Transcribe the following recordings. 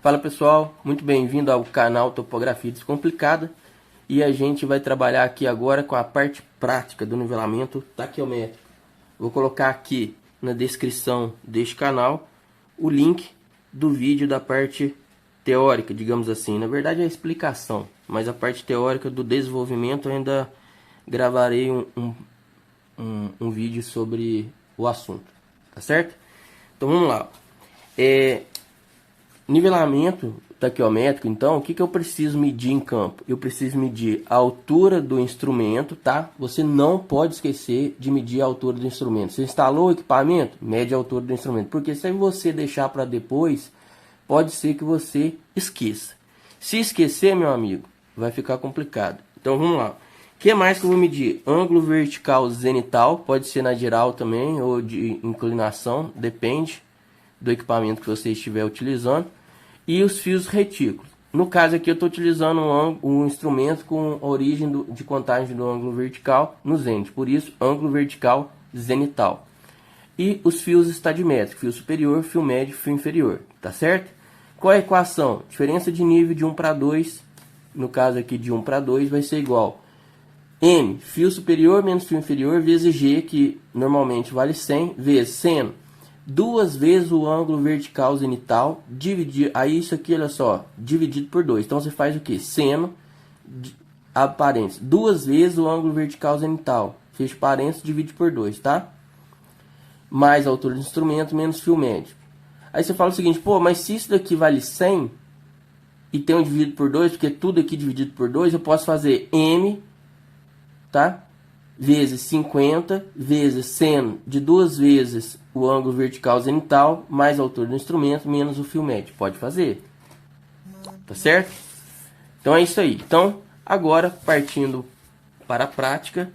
Fala pessoal, muito bem-vindo ao canal Topografia Descomplicada. E a gente vai trabalhar aqui agora com a parte prática do nivelamento taquiométrico. Vou colocar aqui na descrição deste canal o link do vídeo da parte teórica, digamos assim. Na verdade é a explicação, mas a parte teórica do desenvolvimento eu ainda gravarei um vídeo sobre o assunto, tá certo? Então vamos lá. Nivelamento taquiométrico, então, o que eu preciso medir em campo? Eu preciso medir a altura do instrumento, tá? Você não pode esquecer de medir a altura do instrumento. Você instalou o equipamento? Mede a altura do instrumento. Porque se você deixar para depois, pode ser que você esqueça. Se esquecer, meu amigo, vai ficar complicado. Então, vamos lá. O que mais que eu vou medir? Ângulo vertical zenital, pode ser na geral também, ou de inclinação, depende do equipamento que você estiver utilizando. E os fios retículos. No caso aqui eu estou utilizando um instrumento com origem de contagem do ângulo vertical no zênite. Por isso, ângulo vertical zenital. E os fios estadimétricos. Fio superior, fio médio, fio inferior. Tá certo? Qual é a equação? Diferença de nível de 1 para 2. No caso aqui de 1 para 2 vai ser igual. M, fio superior menos fio inferior, vezes G, que normalmente vale 100, vezes seno. Duas vezes o ângulo vertical zenital, dividir, aí isso aqui, olha só, dividido por 2. Então você faz o que? Seno, abre parênteses, duas vezes o ângulo vertical zenital, fecha parênteses, divide por 2, tá? Mais a altura do instrumento, menos fio médio. Aí você fala o seguinte, pô, mas se isso daqui vale 100 e tem um dividido por 2, porque tudo aqui dividido por 2, eu posso fazer M, tá? Vezes 50, vezes seno de duas vezes o ângulo vertical zenital, mais a altura do instrumento, menos o fio médio. Pode fazer. Tá certo? Então é isso aí. Então, agora, partindo para a prática,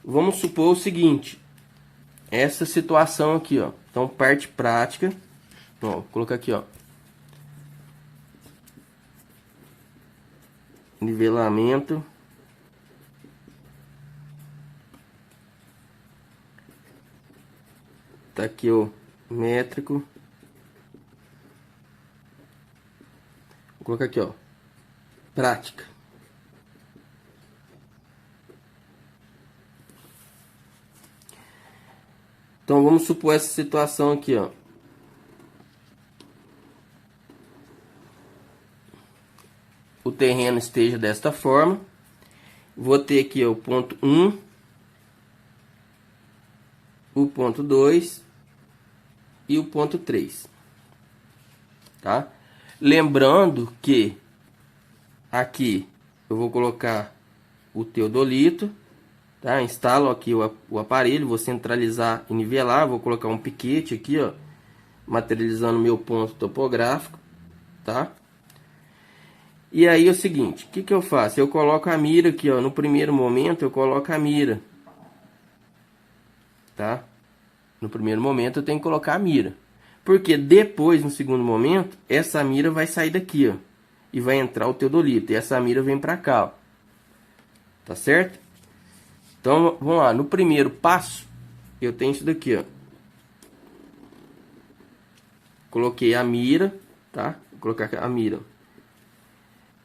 vamos supor o seguinte. Essa situação aqui, ó. Então, parte prática. Ó, vou colocar aqui, ó. Nivelamento taquiométrico. Vou colocar aqui, ó, prática. Então vamos supor essa situação aqui, ó. O terreno esteja desta forma. Vou ter aqui, ó, o ponto 1, o ponto 2 e o ponto 3, tá? Lembrando que aqui eu vou colocar o teodolito, tá? Instalo aqui o aparelho, vou centralizar e nivelar, vou colocar um piquete aqui, ó, materializando meu ponto topográfico, tá? E aí é o seguinte, o que eu faço? Eu coloco a mira aqui, ó, no primeiro momento eu coloco a mira, tá? No primeiro momento eu tenho que colocar a mira. Porque depois, no segundo momento, essa mira vai sair daqui, ó. E vai entrar o teodolito. E essa mira vem pra cá, ó. Tá certo? Então, vamos lá. No primeiro passo, eu tenho isso daqui, ó. Coloquei a mira, tá? Vou colocar a mira.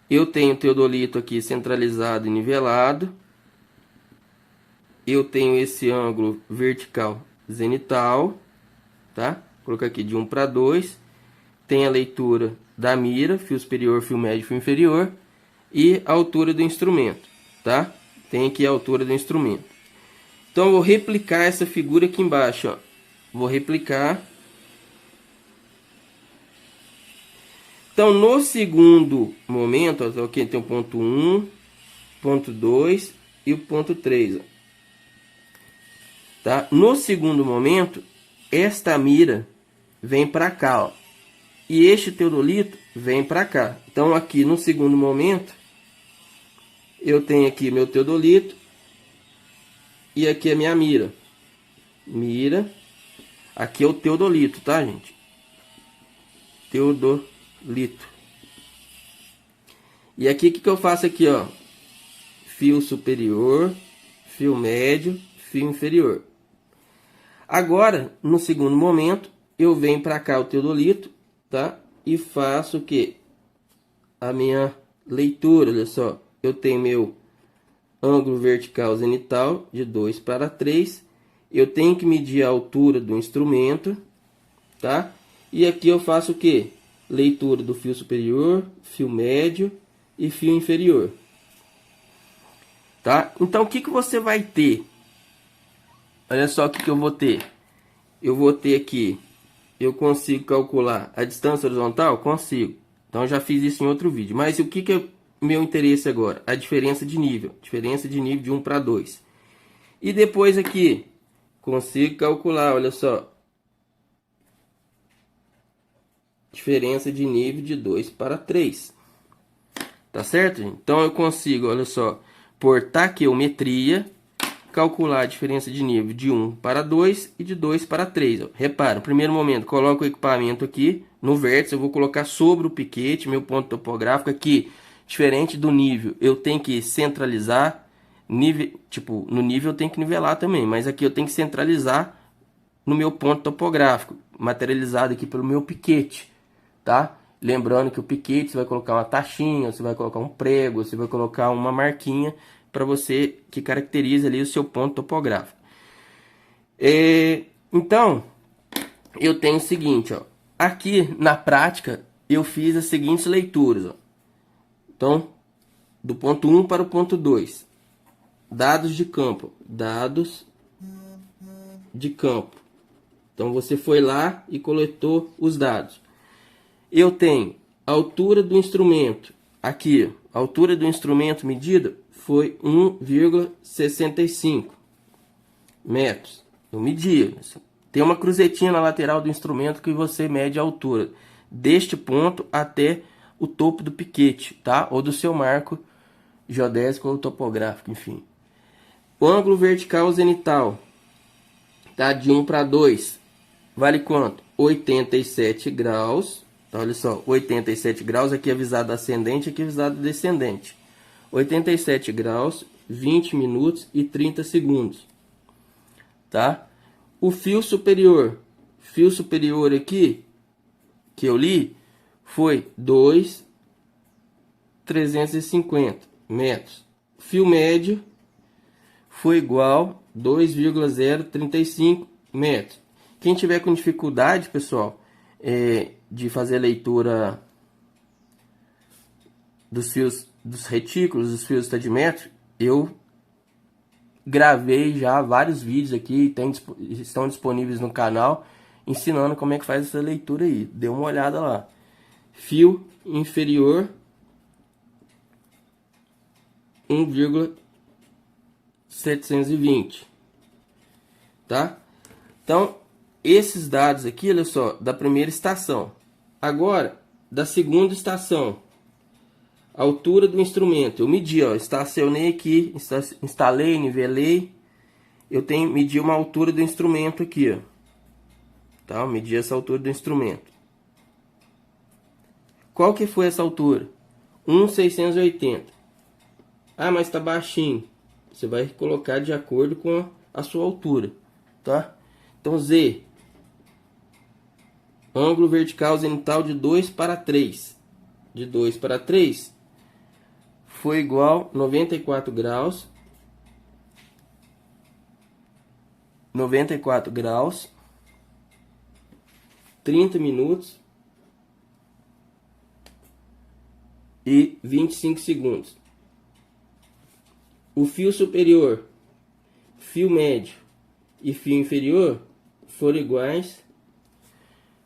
Eu tenho o teodolito aqui centralizado e nivelado. Eu tenho esse ângulo vertical zenital, tá? Vou colocar aqui de 1 para 2. Tem a leitura da mira, fio superior, fio médio, fio inferior. E a altura do instrumento, tá? Tem aqui a altura do instrumento. Então, eu vou replicar essa figura aqui embaixo, ó. Vou replicar. Então, no segundo momento, ó, aqui tem o ponto 1, ponto 2 e o ponto 3, ó. Tá? No segundo momento, esta mira vem para cá, ó, e este teodolito vem para cá. Então, aqui no segundo momento, eu tenho aqui meu teodolito e aqui a minha mira. Mira. Aqui é o teodolito, tá, gente? Teodolito. E aqui, o que eu faço aqui, ó? Fio superior, fio médio, fio inferior. Agora, no segundo momento, eu venho para cá o teodolito, tá? e faço o que? A minha leitura, olha só. Eu tenho meu ângulo vertical zenital de 2 para 3. Eu tenho que medir a altura do instrumento, tá? E aqui eu faço o que? Leitura do fio superior, fio médio e fio inferior, tá? Então o que que você vai ter? Olha só o que que eu vou ter. Eu vou ter aqui, eu consigo calcular a distância horizontal? Consigo. Então eu já fiz isso em outro vídeo. Mas o que que é meu interesse agora? A diferença de nível. Diferença de nível de 1 para 2. E depois aqui, consigo calcular, olha só. Diferença de nível de 2 para 3. Tá certo? Então eu consigo, olha só, por taqueometria, calcular a diferença de nível de 1 para 2 e de 2 para 3. Repara, no primeiro momento, coloco o equipamento aqui no vértice, eu vou colocar sobre o piquete, meu ponto topográfico aqui, diferente do nível, eu tenho que centralizar, nível, tipo, no nível eu tenho que nivelar também, mas aqui eu tenho que centralizar no meu ponto topográfico, materializado aqui pelo meu piquete, tá? Lembrando que o piquete você vai colocar uma taxinha, você vai colocar um prego, você vai colocar uma marquinha para você que caracteriza ali o seu ponto topográfico. Então, eu tenho o seguinte, ó. Aqui na prática eu fiz as seguintes leituras, ó. Então, do ponto 1 para o ponto 2. Dados de campo. Dados de campo. Então você foi lá e coletou os dados. Eu tenho a altura do instrumento. Aqui, a altura do instrumento medida foi 1,65 metros. Eu medi. Tem uma cruzetinha na lateral do instrumento que você mede a altura deste ponto até o topo do piquete, tá? Ou do seu marco geodésico ou topográfico, enfim. O ângulo vertical zenital, tá? De 1 para 2, vale quanto? 87 graus. Então, olha só, 87 graus, aqui é visado ascendente, aqui é visado descendente. 87 graus, 20 minutos e 30 segundos. Tá? O fio superior aqui, que eu li, foi 2,350 metros. Fio médio foi igual a 2,035 metros. Quem tiver com dificuldade, pessoal, de fazer a leitura dos fios, dos retículos, dos fios estadimétricos, eu gravei já vários vídeos aqui, estão disponíveis no canal, ensinando como é que faz essa leitura aí. Dê uma olhada lá. Fio inferior 1,720, tá? Então, esses dados aqui, olha só, da primeira estação. Agora, da segunda estação, altura do instrumento. Eu medi, ó, estacionei aqui, instalei, nivelei. Eu medi uma altura do instrumento aqui, ó. Tá? Eu medi essa altura do instrumento. Qual que foi essa altura? 1,680. Ah, mas tá baixinho. Você vai colocar de acordo com a sua altura, tá? Então, Z. Ângulo vertical zenital de 2 para 3. De 2 para 3 foi igual a 94 graus. 94 graus. 30 minutos e 25 segundos. O fio superior, fio médio e fio inferior foram iguais.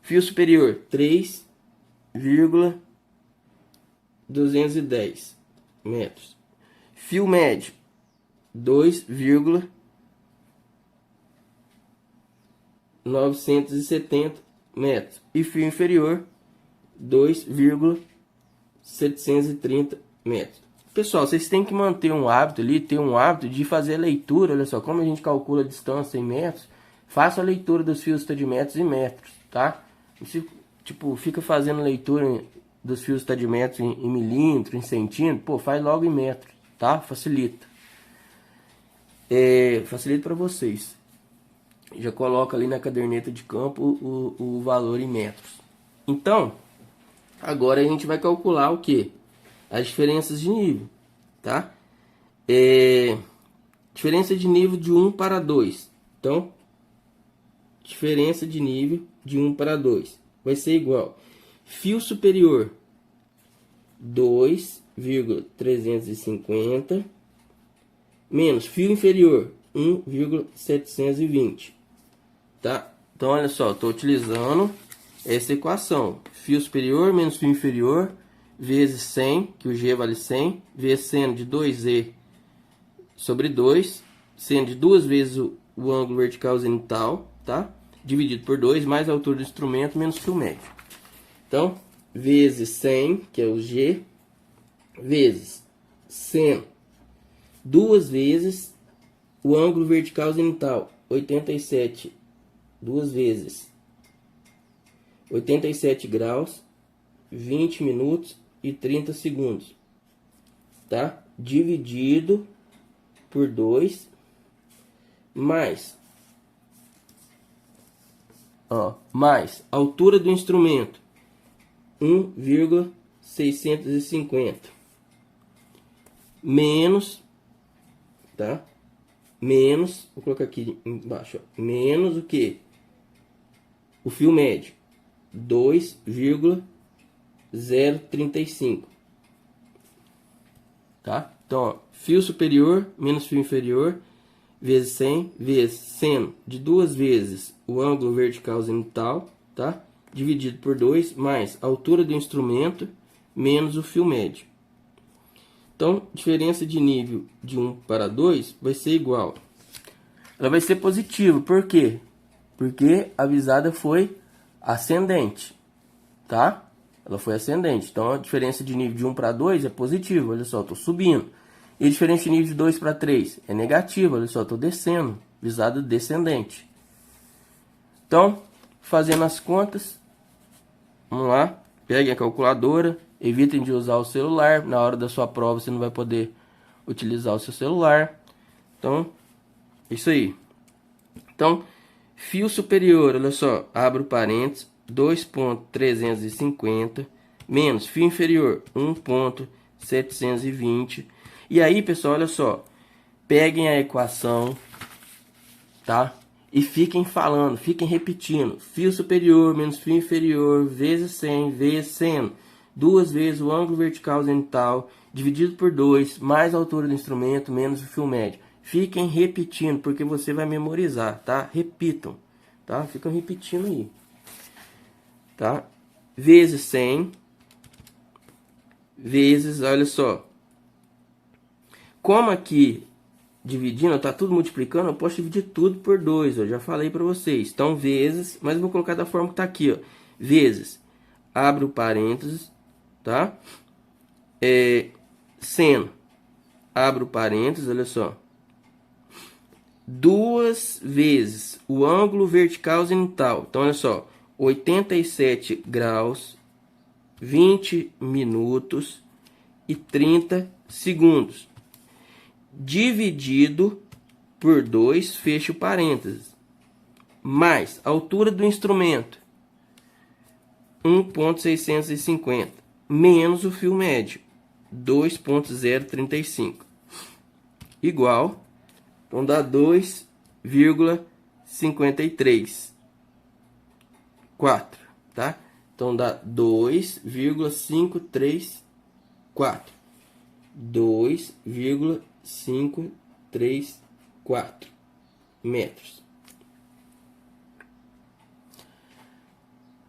Fio superior 3,210 metros. Fio médio 2,970 metros. E fio inferior 2,730 metros. Pessoal, vocês têm que manter um hábito ali, ter um hábito de fazer a leitura. Olha só, como a gente calcula a distância em metros, faça a leitura dos fios de metros em metros, tá? Você, tipo, fica fazendo leitura dos fios de metros em milímetro, em centímetro, pô, faz logo em metro, tá? Facilita. Facilita para vocês. Já coloca ali na caderneta de campo o valor em metros. Então, Agora a gente vai calcular o que? As diferenças de nível, tá? Diferença de nível de 1 para 2. Então, diferença de nível de 1 para 2 vai ser igual. Fio superior, 2,350 menos fio inferior, 1,720, tá? Então, olha só, estou utilizando essa equação. Fio superior menos fio inferior, vezes 100, que o G vale 100, vezes seno de 2E sobre 2, seno de 2 vezes o ângulo vertical zenital, tá? Dividido por 2, mais a altura do instrumento, menos fio médio. Então, vezes 100, que é o G, vezes seno, 2 vezes o ângulo vertical zenital, 87, 2 vezes 87 graus, 20 minutos e 30 segundos, tá? Dividido por 2, mais altura do instrumento, 1,650, menos, tá? Menos, vou colocar aqui embaixo, ó, menos o que? O fio médio, 2,035, tá? Então, ó, fio superior menos fio inferior, vezes 100, vezes seno de 2 vezes o ângulo vertical zenital, tá? Dividido por 2, mais a altura do instrumento, menos o fio médio. Então, diferença de nível de 1 para 2 vai ser igual. Ela vai ser positiva, por quê? Porque a visada foi ascendente, tá? Ela foi ascendente, então a diferença de nível de 1 para 2 é positiva, olha só, estou subindo. E a diferença de nível de 2 para 3 é negativa, olha só, estou descendo, visada descendente. Então, fazendo as contas, vamos lá, peguem a calculadora, evitem de usar o celular, na hora da sua prova você não vai poder utilizar o seu celular. Então, isso aí. Então, fio superior, olha só, abro parênteses, 2,350 menos fio inferior, 1,720. E aí, pessoal, olha só, peguem a equação, tá? E fiquem falando, fiquem repetindo. Fio superior menos fio inferior, vezes 100, vezes seno. 2 vezes o ângulo vertical zenital, dividido por 2, mais a altura do instrumento, menos o fio médio. Fiquem repetindo, porque você vai memorizar, tá? Repitam, tá? Ficam repetindo aí, tá? Vezes 100, vezes, olha só. Como aqui, dividindo, tá tudo multiplicando, eu posso dividir tudo por 2, eu já falei para vocês. Então, vezes, mas eu vou colocar da forma que tá aqui, ó. Vezes, abro parênteses, tá? Seno, abro parênteses, olha só. 2 vezes o ângulo vertical zenital. Então, olha só, 87 graus, 20 minutos e 30 segundos. Dividido por 2, fecha o parênteses. Mais a altura do instrumento, 1,650. Menos o fio médio, 2,035. Igual, então dá 2,534, tá? Então dá 2,534. 2,534 metros.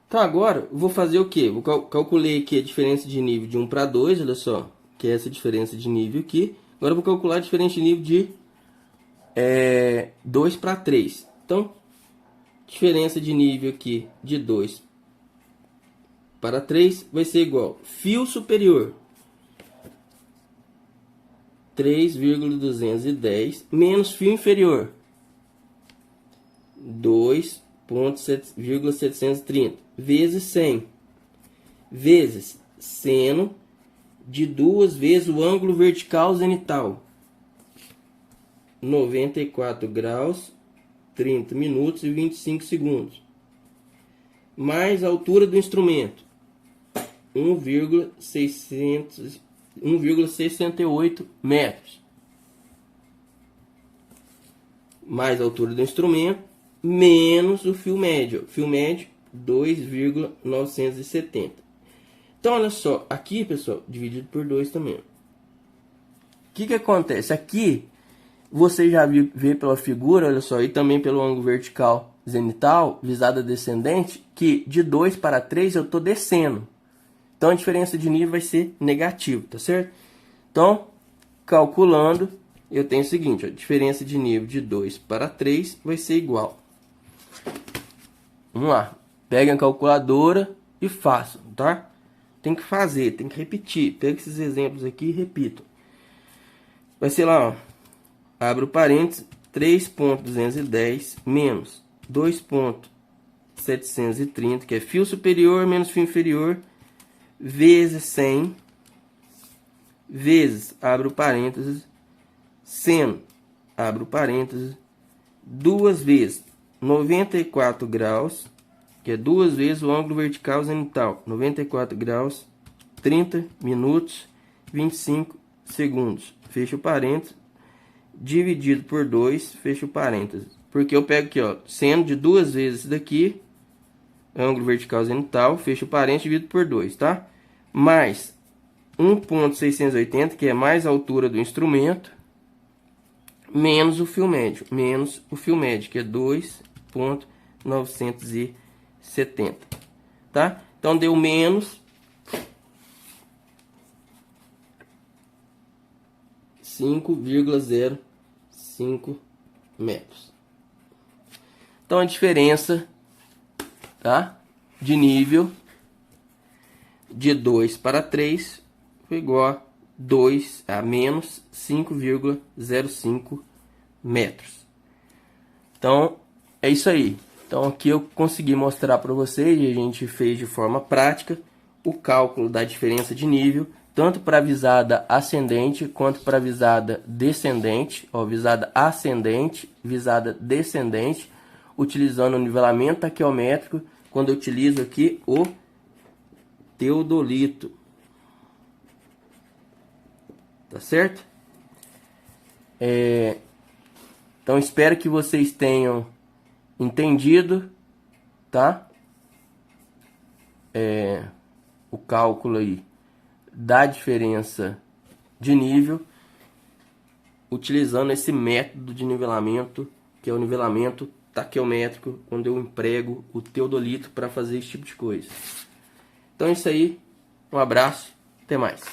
Então agora eu vou fazer o que? Calculei aqui a diferença de nível de 1 para 2, olha só, que é essa diferença de nível aqui. Agora eu vou calcular a diferença de nível de 2 para 3. Então, diferença de nível aqui de 2 para 3 vai ser igual fio superior 3,210 menos fio inferior 2,730 vezes 100 vezes seno de 2 vezes o ângulo vertical zenital, 94 graus, 30 minutos e 25 segundos, mais a altura do instrumento, 1,68 metros. Mais a altura do instrumento, menos o fio médio. Fio médio, 2,970. Então, olha só. Aqui, pessoal, dividido por 2 também. O que acontece? Aqui, você já vê pela figura, olha só, e também pelo ângulo vertical zenital, visada descendente, que de 2 para 3 eu estou descendo. Então, a diferença de nível vai ser negativa, tá certo? Então, calculando, eu tenho o seguinte, ó, a diferença de nível de 2 para 3 vai ser igual. Vamos lá. Pegue a calculadora e façam, tá? Tem que fazer, tem que repetir. Pega esses exemplos aqui e repitam. Vai ser lá, ó. Abre o parênteses, 3.210 menos 2.730, que é fio superior menos fio inferior, vezes 100, vezes, abre o parênteses, seno, abre o parênteses, 2 vezes 94 graus, que é 2 vezes o ângulo vertical zenital, 94 graus, 30 minutos, 25 segundos, fecha o parênteses, dividido por 2, fecha o parênteses. Porque eu pego aqui, ó, seno de 2 vezes esse daqui, ângulo vertical zenital, fecha o parênteses, dividido por 2, tá? Mais 1.680, que é mais a altura do instrumento, menos o fio médio, que é 2.970, tá? Então deu menos 5,05 metros. Então a diferença, tá, de nível de 2 para 3 foi igual a menos 5,05 metros. Então é isso aí. Então aqui eu consegui mostrar para vocês, e a gente fez de forma prática, o cálculo da diferença de nível, tanto para a visada ascendente quanto para a visada descendente, ó, visada ascendente, visada descendente, utilizando o nivelamento taquiométrico, quando eu utilizo aqui o teodolito. Tá certo? Então espero que vocês tenham entendido, tá? O cálculo aí da diferença de nível, utilizando esse método de nivelamento, que é o nivelamento taquiométrico, quando eu emprego o teodolito para fazer esse tipo de coisa. Então é isso aí, um abraço, até mais.